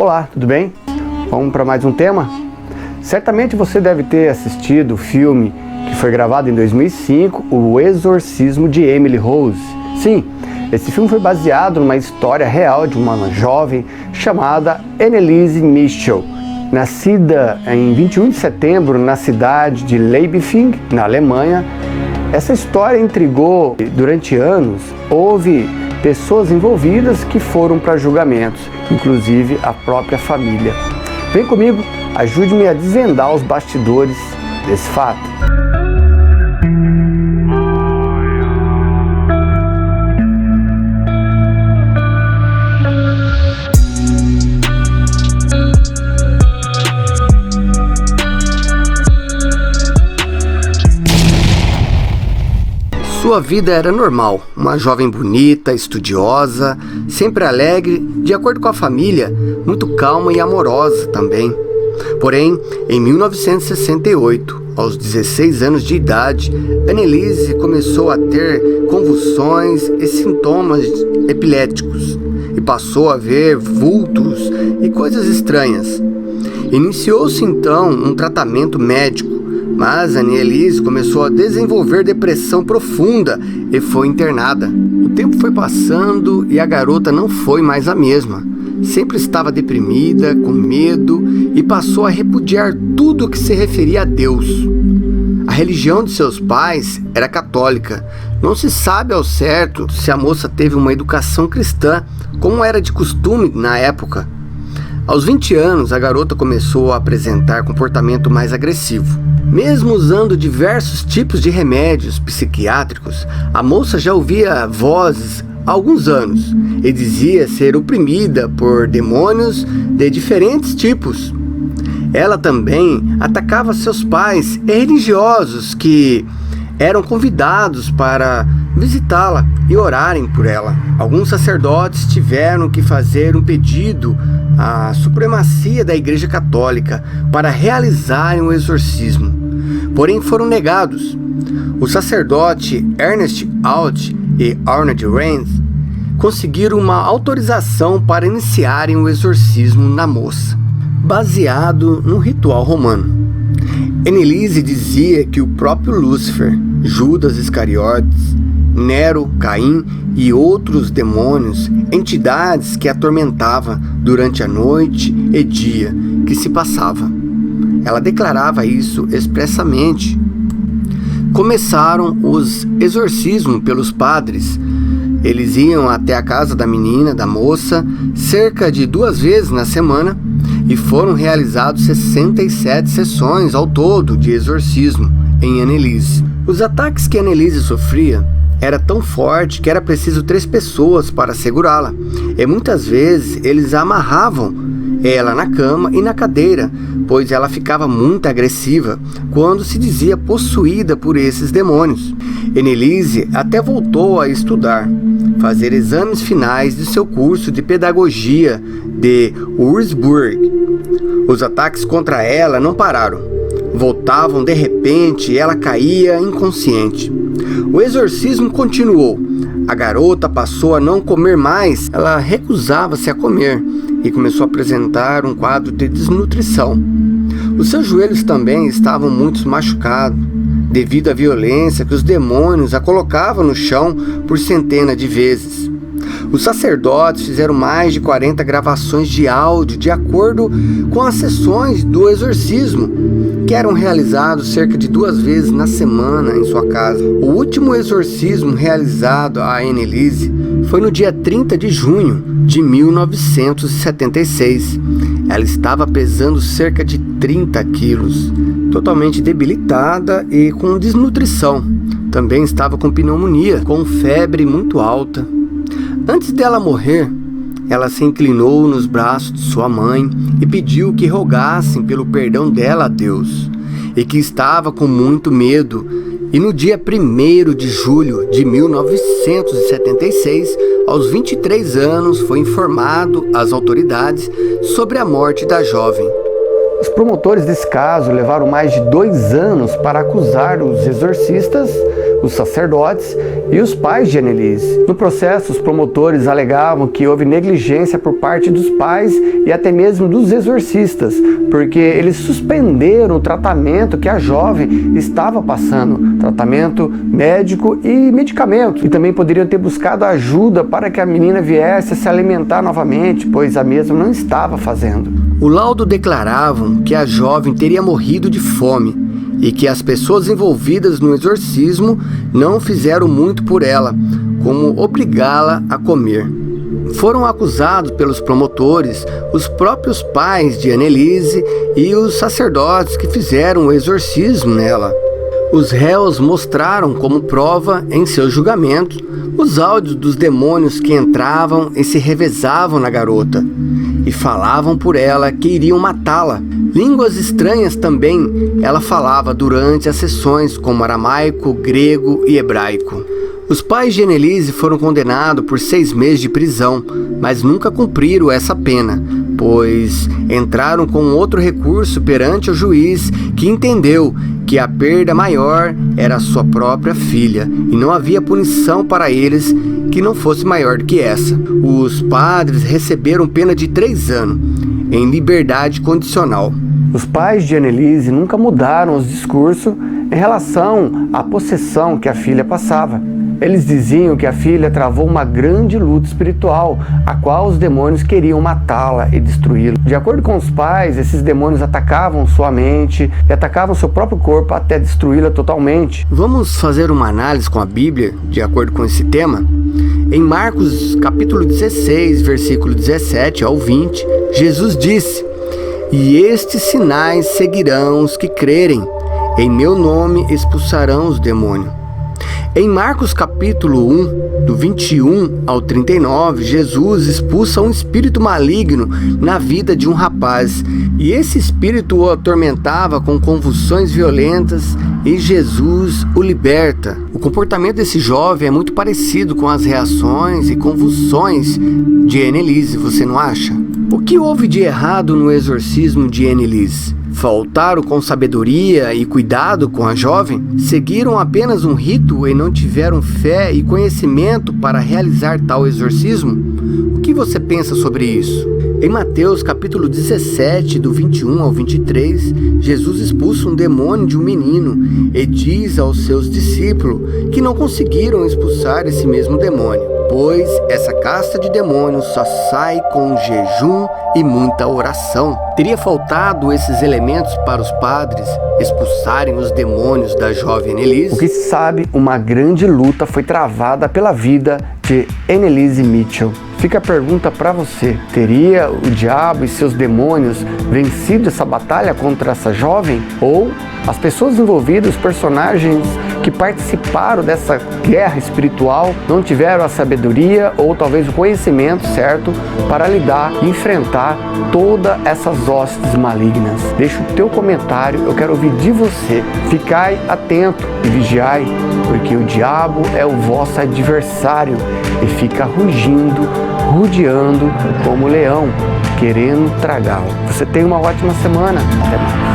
Olá, tudo bem? Vamos para mais um tema? Certamente você deve ter assistido o filme que foi gravado em 2005, O Exorcismo de Emily Rose. Sim, esse filme foi baseado numa história real de uma jovem chamada Anneliese Michel, nascida em 21 de setembro na cidade de Leipzig, na Alemanha. Essa história intrigou durante anos. Houve pessoas envolvidas que foram para julgamentos, inclusive a própria família. Vem comigo, ajude-me a desvendar os bastidores desse fato. Sua vida era normal, uma jovem bonita, estudiosa, sempre alegre, de acordo com a família, muito calma e amorosa também. Porém, em 1968, aos 16 anos de idade, Anneliese começou a ter convulsões e sintomas epiléticos e passou a ver vultos e coisas estranhas. Iniciou-se então um tratamento médico, mas Anneliese começou a desenvolver depressão profunda e foi internada. O tempo foi passando e a garota não foi mais a mesma. Sempre estava deprimida, com medo e passou a repudiar tudo que se referia a Deus. A religião de seus pais era católica. Não se sabe ao certo se a moça teve uma educação cristã, como era de costume na época. Aos 20 anos, a garota começou a apresentar comportamento mais agressivo. Mesmo usando diversos tipos de remédios psiquiátricos, a moça já ouvia vozes há alguns anos e dizia ser oprimida por demônios de diferentes tipos. Ela também atacava seus pais e religiosos que eram convidados para visitá-la e orarem por ela. Alguns sacerdotes tiveram que fazer um pedido à supremacia da Igreja Católica para realizarem um exorcismo, porém foram negados. O sacerdote Ernest Alt e Arnold Reins conseguiram uma autorização para iniciarem o exorcismo na moça, baseado no ritual romano. Anneliese dizia que o próprio Lúcifer, Judas Iscariotes, Nero, Caim e outros demônios, entidades que atormentava durante a noite e dia que se passava. Ela declarava isso expressamente. Começaram os exorcismos pelos padres. Eles iam até a casa da menina, da moça, cerca de 2 vezes na semana, e foram realizados 67 sessões ao todo de exorcismo em Anneliese. Os ataques que Anneliese sofria era tão forte que era preciso 3 pessoas para segurá-la, e muitas vezes eles a amarravam ela na cama e na cadeira, pois ela ficava muito agressiva quando se dizia possuída por esses demônios. Anneliese até voltou a estudar, fazer exames finais de seu curso de pedagogia de Würzburg. Os ataques contra ela não pararam. Voltavam de repente e ela caía inconsciente. O exorcismo continuou. A garota passou a não comer mais. Ela recusava-se a comer e começou a apresentar um quadro de desnutrição. Os seus joelhos também estavam muito machucados, devido à violência que os demônios a colocavam no chão por centenas de vezes. Os sacerdotes fizeram mais de 40 gravações de áudio de acordo com as sessões do exorcismo, que eram realizados cerca de 2 vezes na semana em sua casa. O último exorcismo realizado a Anneliese foi no dia 30 de junho de 1976. Ela estava pesando cerca de 30 quilos, totalmente debilitada e com desnutrição. Também estava com pneumonia, com febre muito alta. Antes dela morrer, ela se inclinou nos braços de sua mãe e pediu que rogassem pelo perdão dela a Deus, e que estava com muito medo. E no dia 1º de julho de 1976, aos 23 anos, foi informado às autoridades sobre a morte da jovem. Os promotores desse caso levaram mais de 2 anos para acusar os exorcistas, os sacerdotes e os pais de Annelise. No processo, os promotores alegavam que houve negligência por parte dos pais e até mesmo dos exorcistas, porque eles suspenderam o tratamento que a jovem estava passando, tratamento médico e medicamento, e também poderiam ter buscado ajuda para que a menina viesse a se alimentar novamente, pois a mesma não estava fazendo. O laudo declaravam que a jovem teria morrido de fome e que as pessoas envolvidas no exorcismo não fizeram muito por ela, como obrigá-la a comer. Foram acusados pelos promotores os próprios pais de Annelise e os sacerdotes que fizeram o exorcismo nela. Os réus mostraram como prova em seu julgamento os áudios dos demônios que entravam e se revezavam na garota e falavam por ela que iriam matá-la. Línguas estranhas também ela falava durante as sessões, como aramaico, grego e hebraico. Os pais de Annelise foram condenados por 6 meses de prisão, mas nunca cumpriram essa pena, pois entraram com outro recurso perante o juiz, que entendeu que a perda maior era a sua própria filha, e não havia punição para eles que não fosse maior do que essa. Os padres receberam pena de 3 anos, em liberdade condicional. Os pais de Annelise nunca mudaram os discursos em relação à possessão que a filha passava. Eles diziam que a filha travou uma grande luta espiritual, a qual os demônios queriam matá-la e destruí-la. De acordo com os pais, esses demônios atacavam sua mente e atacavam seu próprio corpo até destruí-la totalmente. Vamos fazer uma análise com a Bíblia, de acordo com esse tema? Em Marcos capítulo 16, versículo 17 ao 20, Jesus disse: "E estes sinais seguirão os que crerem, em meu nome expulsarão os demônios." Em Marcos capítulo 1, do 21 ao 39, Jesus expulsa um espírito maligno na vida de um rapaz, e esse espírito o atormentava com convulsões violentas, e Jesus o liberta. O comportamento desse jovem é muito parecido com as reações e convulsões de Annelise, você não acha? O que houve de errado no exorcismo de Annelise? Faltaram com sabedoria e cuidado com a jovem? Seguiram apenas um rito e não tiveram fé e conhecimento para realizar tal exorcismo? O que você pensa sobre isso? Em Mateus capítulo 17, do 21 ao 23, Jesus expulsa um demônio de um menino e diz aos seus discípulos que não conseguiram expulsar esse mesmo demônio, pois essa casta de demônios só sai com jejum e muita oração. Teria faltado esses elementos para os padres expulsarem os demônios da jovem Annelise? O que se sabe, uma grande luta foi travada pela vida de Annelise Mitchell. Fica a pergunta para você: teria o diabo e seus demônios vencido essa batalha contra essa jovem? Ou as pessoas envolvidas, os personagens que participaram dessa guerra espiritual não tiveram a sabedoria ou talvez o conhecimento certo para lidar e enfrentar todas essas hostes malignas? Deixa o teu comentário, eu quero ouvir de você. Ficai atento e vigiai, porque o diabo é o vosso adversário e fica rugindo, rodeando como leão, querendo tragá-lo. Você tem uma ótima semana. Até mais.